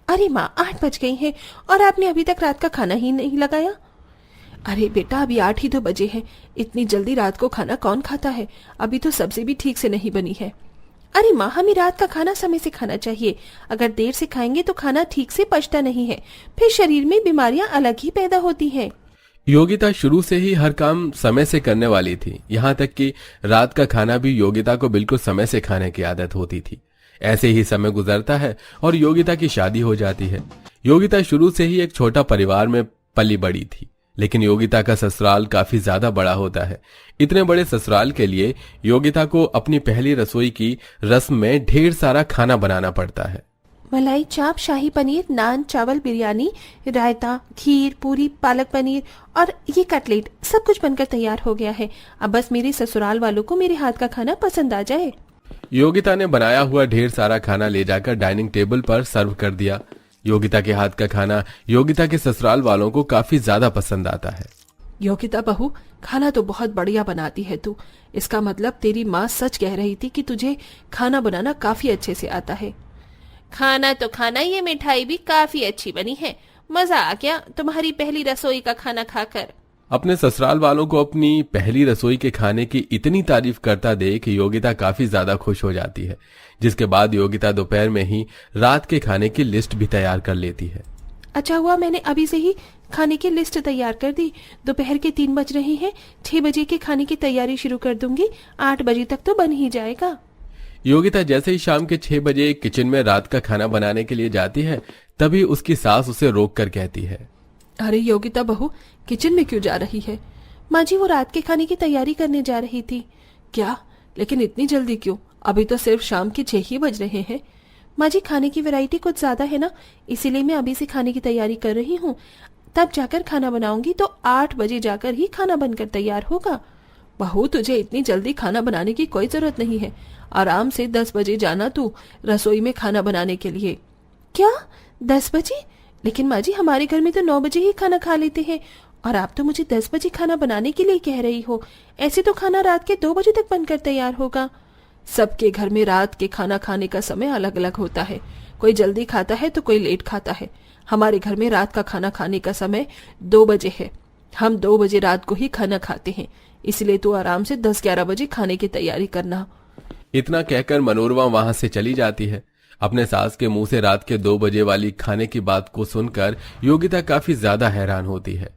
अरे माँ, 8 बज गई हैं और आपने अभी तक रात का खाना ही नहीं लगाया। अरे बेटा, अभी 8 ही तो बजे हैं। इतनी जल्दी रात को खाना कौन खाता है? अभी तो सब्जी भी ठीक से नहीं बनी है। अरे माँ, हमें रात का खाना समय से खाना चाहिए। अगर देर से खाएंगे तो खाना ठीक से पचता नहीं है, फिर शरीर में बीमारियां अलग ही पैदा होती हैं। योगिता शुरू से ही हर काम समय से करने वाली थी। यहाँ तक कि रात का खाना भी योगिता को बिल्कुल समय से खाने की आदत होती थी। ऐसे ही समय गुजरता है और योगिता की शादी हो जाती है। योगिता शुरू से ही एक छोटा परिवार में पली बड़ी थी, लेकिन योगिता का ससुराल काफी ज्यादा बड़ा होता है। इतने बड़े ससुराल के लिए योगिता को अपनी पहली रसोई की रस्म में ढेर सारा खाना बनाना पड़ता है। मलाई चाप, शाही पनीर, नान, चावल, बिरयानी, रायता, खीर, पूरी, पालक पनीर और ये कटलेट सब कुछ बनकर तैयार हो गया है। अब बस मेरे ससुराल वालों को मेरे हाथ का खाना पसंद आ जाए। योगिता ने बनाया हुआ ढेर सारा खाना ले जाकर डाइनिंग टेबल पर सर्व कर दिया। योगिता के हाथ का खाना योगिता के ससुराल वालों को काफी ज्यादा पसंद आता है। योगिता बहू, खाना तो बहुत बढ़िया बनाती है तू। इसका मतलब तेरी माँ सच कह रही थी कि तुझे खाना बनाना काफी अच्छे से आता है। खाना तो खाना, ये मिठाई भी काफी अच्छी बनी है। मजा आ गया तुम्हारी पहली रसोई का खाना खाकर। अपने ससुराल वालों को अपनी पहली रसोई के खाने की इतनी तारीफ करता देख योगिता काफी ज्यादा खुश हो जाती है, जिसके बाद योगिता दोपहर में ही रात के खाने की लिस्ट भी तैयार कर लेती है। अच्छा हुआ मैंने अभी से ही खाने की लिस्ट तैयार कर दी। दोपहर के 3 बज रहे हैं, 6 बजे के खाने की तैयारी शुरू कर दूंगी। 8 बजे तक तो बन ही जाएगा। योगिता जैसे ही शाम के 6 बजे किचन में रात का खाना बनाने के लिए जाती है, तभी उसकी सास उसे रोक कर कहती है, अरे योगिता बहू, किचन में क्यों जा रही है? माँ जी, वो रात के खाने की तैयारी करने जा रही थी। क्या? लेकिन इतनी जल्दी क्यों? अभी तो सिर्फ शाम के 6 ही बज रहे हैं। माँ जी, खाने की वैरायटी कुछ ज्यादा है ना, इसीलिए मैं अभी से खाने की तैयारी कर रही हूँ। तब जाकर खाना बनाऊंगी तो 8 बजे जाकर ही खाना बनकर तैयार होगा। बहू, तुझे इतनी जल्दी खाना बनाने की कोई जरूरत नहीं है। आराम से 10 बजे जाना तू रसोई में खाना बनाने के लिए। क्या 10 बजे? लेकिन माँ जी, हमारे घर में तो 9 बजे ही खाना खा लेते हैं और आप तो मुझे 10 बजे खाना बनाने के लिए कह रही हो। ऐसे तो खाना रात के 2 बजे तक बनकर तैयार होगा। सबके घर में रात के खाना खाने का समय अलग अलग होता है। कोई जल्दी खाता है तो कोई लेट खाता है। हमारे घर में रात का खाना खाने का समय 2 बजे है। हम 2 बजे रात को ही खाना खाते हैं, इसलिए तू आराम से 10-11 बजे खाने की तैयारी करना। इतना कहकर मनोरमा वहां से चली जाती है। अपने सास के मुंह से रात के 2 बजे वाली खाने की बात को सुनकर योगिता काफी ज्यादा हैरान होती है।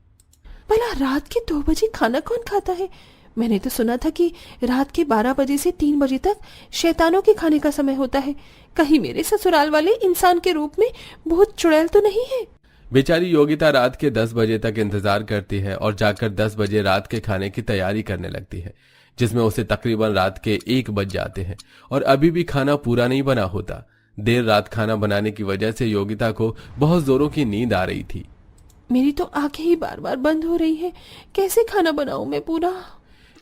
भला रात के 2 बजे खाना कौन खाता है? मैंने तो सुना था कि रात के 12 बजे से 3 बजे तक शैतानों के खाने का समय होता है। कहीं मेरे ससुराल वाले इंसान के रूप में बहुत चुड़ैल तो नहीं है? बेचारी योगिता रात के 10 बजे तक इंतजार करती है और जाकर 10 बजे रात के खाने की तैयारी करने लगती है, जिसमें उसे तकरीबन रात के 1 बज जाते हैं और अभी भी खाना पूरा नहीं बना होता। देर रात खाना बनाने की वजह से योगिता को बहुत जोरों की नींद आ रही थी। मेरी तो आंखें ही बार बार बंद हो रही है। कैसे खाना बनाऊं मैं पूरा?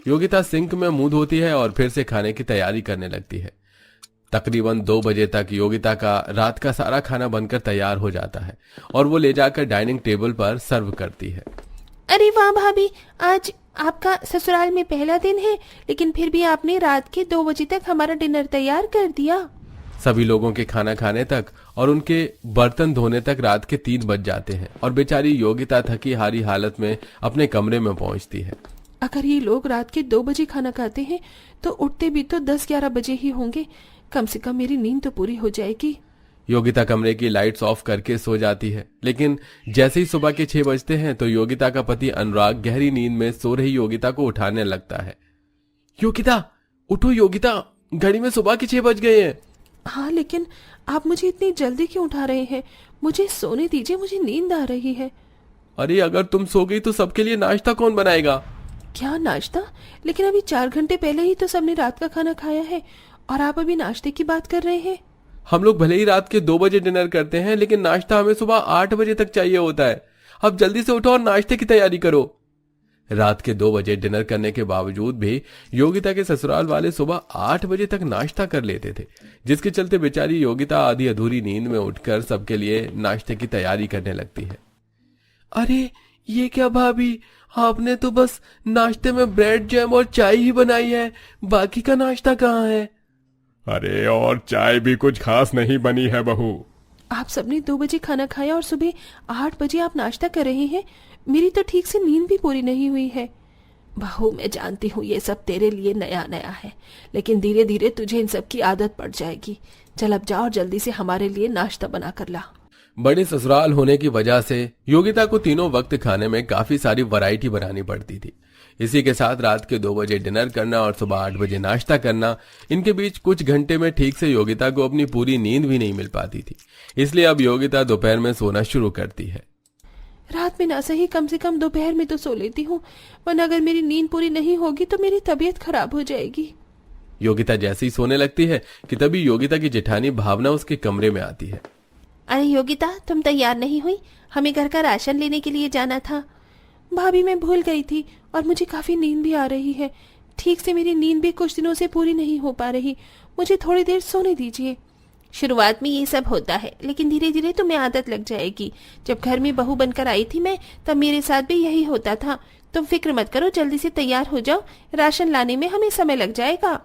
योगिता सिंक में मुंह धोती है और फिर से खाने की तैयारी करने लगती है। तकरीबन 2 बजे तक योगिता का रात का सारा खाना बनकर तैयार हो जाता है और वो ले जाकर डाइनिंग टेबल पर सर्व करती है। अरे वाह भाभी, आज आपका ससुराल में पहला दिन है, लेकिन फिर भी आपने रात के 2 बजे तक हमारा डिनर तैयार कर दिया। सभी लोगों के खाना खाने तक और उनके बर्तन धोने तक रात के 3 बज जाते हैं और बेचारी योगिता थकी हारी हालत में अपने कमरे में पहुंचती है। अगर ये लोग रात के 2 बजे खाना खाते हैं तो उठते भी तो 10-11 बजे ही होंगे। कम से कम मेरी नींद तो पूरी हो जाएगी। योगिता कमरे की लाइट्स ऑफ करके सो जाती है, लेकिन जैसे ही सुबह के 6 बजते हैं तो योगिता का पति अनुराग गहरी नींद में सो रही योगिता को उठाने लगता है। योगिता उठो, योगिता घड़ी में सुबह के 6 बज गए हैं। हाँ, लेकिन आप मुझे इतनी जल्दी क्यों उठा रहे हैं? मुझे सोने दीजिए, मुझे नींद आ रही है। अरे अगर तुम सो गई तो सबके लिए नाश्ता कौन बनाएगा? क्या नाश्ता? लेकिन अभी 4 घंटे पहले ही तो सबने रात का खाना खाया है और आप अभी नाश्ते की बात कर रहे हैं। हम लोग भले ही रात के 2 बजे डिनर करते हैं, लेकिन नाश्ता हमें सुबह 8 बजे तक चाहिए होता है। अब जल्दी से उठो और नाश्ते की तैयारी करो। रात के 2 बजे डिनर करने के बावजूद भी योगिता के ससुराल वाले सुबह 8 बजे तक नाश्ता कर लेते थे, जिसके चलते बेचारी योगिता आधी अधूरी नींद में उठकर सबके लिए नाश्ते की तैयारी करने लगती है। अरे ये क्या भाभी, आपने तो बस नाश्ते में ब्रेड जैम और चाय ही बनाई है, बाकी का नाश्ता कहाँ है? अरे और चाय भी कुछ खास नहीं बनी है बहू। आप सबने 2 बजे खाना खाया और सुबह 8 बजे आप नाश्ता कर रहे हैं। मेरी तो ठीक से नींद भी पूरी नहीं हुई है। बहू, मैं जानती हूँ ये सब तेरे लिए नया नया है, लेकिन धीरे धीरे तुझे इन सब की आदत पड़ जाएगी। चल अब जा और जल्दी से हमारे लिए नाश्ता बना कर ला। बड़े ससुराल होने की वजह से योगिता को तीनों वक्त खाने में काफी सारी वैरायटी बनानी पड़ती थी। इसी के साथ रात के 2 बजे डिनर करना और सुबह 8 बजे नाश्ता करना, इनके बीच कुछ घंटे में ठीक से योगिता को अपनी पूरी नींद भी नहीं मिल पाती थी। इसलिए अब योगिता दोपहर में सोना शुरू करती है। रात में ना सही कम से कम दोपहर में तो सो लेती हूँ, वरना अगर मेरी नींद पूरी नहीं होगी तो मेरी तबीयत खराब हो जाएगी। योगिता जैसे ही सोने लगती है कि तभी योगिता की जेठानी भावना उसके कमरे में आती है। अरे योगिता, तुम तैयार नहीं हुई? हमें घर का राशन लेने के लिए जाना था। भाभी, मैं भूल गई थी और मुझे काफी नींद भी आ रही है। ठीक से मेरी नींद भी कुछ दिनों से पूरी नहीं हो पा रही। मुझे थोड़ी देर सोने दीजिए। शुरुआत में ये सब होता है, लेकिन धीरे धीरे तुम्हें आदत लग जाएगी। जब घर में बहू बनकर आई थी मैं, तब मेरे साथ भी यही होता था। तुम फिक्र मत करो, जल्दी से तैयार हो जाओ, राशन लाने में हमें समय लग जाएगा।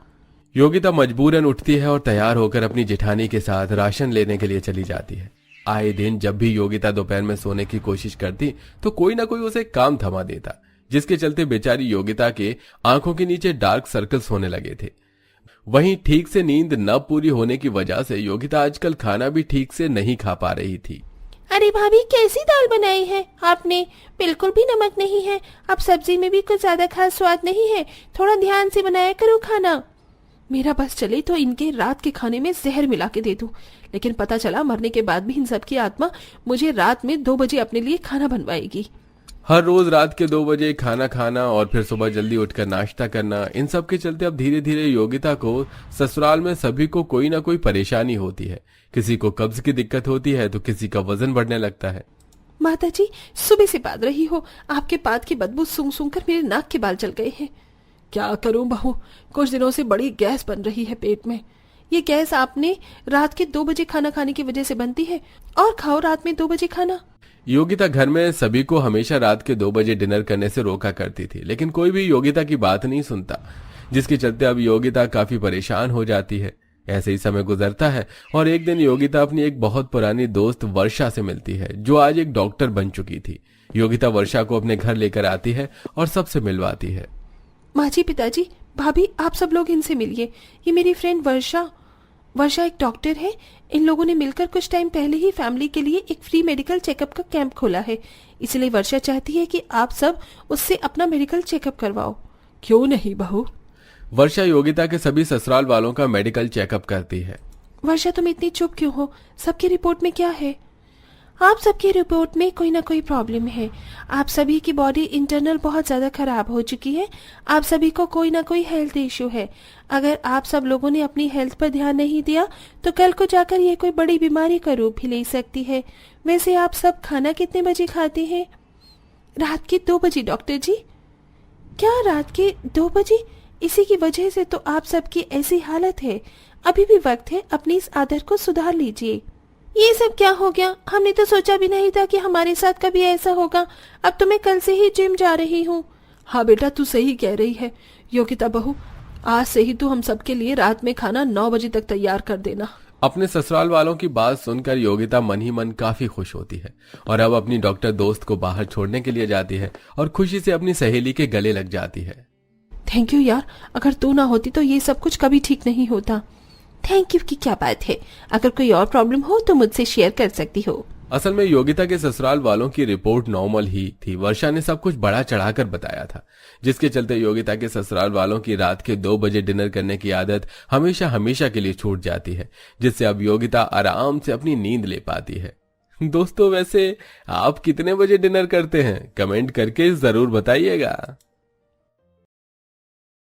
योगिता मजबूरन उठती है और तैयार होकर अपनी जेठानी के साथ राशन लेने के लिए चली जाती है। आए दिन जब भी योगिता दोपहर में सोने की कोशिश करती तो कोई ना कोई उसे काम थमा देता, जिसके चलते बेचारी योगिता के आंखों के नीचे डार्क सर्कल्स होने लगे थे। वहीं ठीक से नींद न पूरी होने की वजह से योगिता आजकल खाना भी ठीक से नहीं खा पा रही थी। अरे भाभी, कैसी दाल बनाई है आपने? बिल्कुल भी नमक नहीं है। अब सब्जी में भी कुछ ज्यादा खास स्वाद नहीं है। थोड़ा ध्यान से बनाया करो खाना। मेरा बस चले तो इनके रात के खाने में जहर मिला के दे दूं, लेकिन पता चला मरने के बाद भी इन सब की आत्मा मुझे रात में 2 बजे अपने लिए खाना बनवाएगी। हर रोज रात के 2 बजे खाना खाना और फिर सुबह जल्दी उठकर नाश्ता करना, इन सब के चलते अब धीरे धीरे योगिता को ससुराल में सभी को कोई ना कोई परेशानी होती है। किसी को कब्ज की दिक्कत होती है तो किसी का वजन बढ़ने लगता है। माताजी, सुबह से पाद रही हो, आपके पाद की बदबू सूंघ सूंघ कर मेरे नाक के बाल जल गए हैं। क्या करूं बहू, कुछ दिनों से बड़ी गैस बन रही है पेट में। ये गैस आपने रात के 2 बजे खाना खाने की वजह से बनती है। और खाओ रात में 2 बजे खाना। योगिता घर में सभी को हमेशा रात के 2 बजे डिनर करने से रोका करती थी, लेकिन कोई भी योगिता की बात नहीं सुनता, जिसके चलते अब योगिता काफी परेशान हो जाती है। ऐसे ही समय गुजरता है और एक दिन योगिता अपनी एक बहुत पुरानी दोस्त वर्षा से मिलती है, जो आज एक डॉक्टर बन चुकी थी। योगिता वर्षा को अपने घर लेकर आती है और सबसे मिलवाती है। माँ जी, पिताजी, भाभी, आप सब लोग इनसे मिलिए। ये मेरी फ्रेंड वर्षा एक डॉक्टर है। इन लोगों ने मिलकर कुछ टाइम पहले ही फैमिली के लिए एक फ्री मेडिकल चेकअप का कैंप खोला है। इसलिए वर्षा चाहती है कि आप सब उससे अपना मेडिकल चेकअप करवाओ। क्यों नहीं बहू? वर्षा योगिता के सभी ससुराल वालों का मेडिकल चेकअप करती है। वर्षा, तुम इतनी चुप क्यों हो? सबकी रिपोर्ट में क्या है? आप सबकी रिपोर्ट में कोई ना कोई प्रॉब्लम है। आप सभी की बॉडी इंटरनल बहुत ज्यादा खराब हो चुकी है। आप सभी को कोई ना कोई हेल्थ इश्यू है। अगर आप सब लोगों ने अपनी हेल्थ पर ध्यान नहीं दिया तो कल को जाकर ये कोई बड़ी बीमारी का रूप भी ले सकती है। वैसे आप सब खाना कितने बजे खाते हैं? रात के 2 बजे डॉक्टर जी। क्या रात के 2 बजे? इसी की वजह से तो आप सबकी ऐसी हालत है। अभी भी वक्त है, अपनी इस आदत को सुधार लीजिए। ये सब क्या हो गया? हमने तो सोचा भी नहीं था कि हमारे साथ कभी ऐसा होगा। अब तो मैं कल से ही जिम जा रही हूँ। हाँ बेटा, तू सही कह रही है। योगिता बहू, आज से ही तू हम सबके लिए रात में खाना 9 बजे तक तैयार कर देना। अपने ससुराल वालों की बात सुनकर योगिता मन ही मन काफी खुश होती है और अब अपनी डॉक्टर दोस्त को बाहर छोड़ने के लिए जाती है और खुशी से अपनी सहेली के गले लग जाती है। थैंक यू यार, अगर तू ना होती तो ये सब कुछ कभी ठीक नहीं होता। थैंक यू की क्या बात है? अगर कोई और प्रॉब्लम हो तो मुझसे शेयर कर सकती हो। असल में योगिता के ससुराल वालों की रिपोर्ट नॉर्मल ही थी। वर्षा ने सब कुछ बड़ा चढ़ाकर बताया था, जिसके चलते योगिता के ससुराल वालों की रात के 2 बजे डिनर करने की आदत हमेशा हमेशा के लिए छूट जाती है, जिससे अब योगिता आराम से अपनी नींद ले पाती है। दोस्तों, वैसे आप कितने बजे डिनर करते हैं? कमेंट करके जरूर बताइएगा।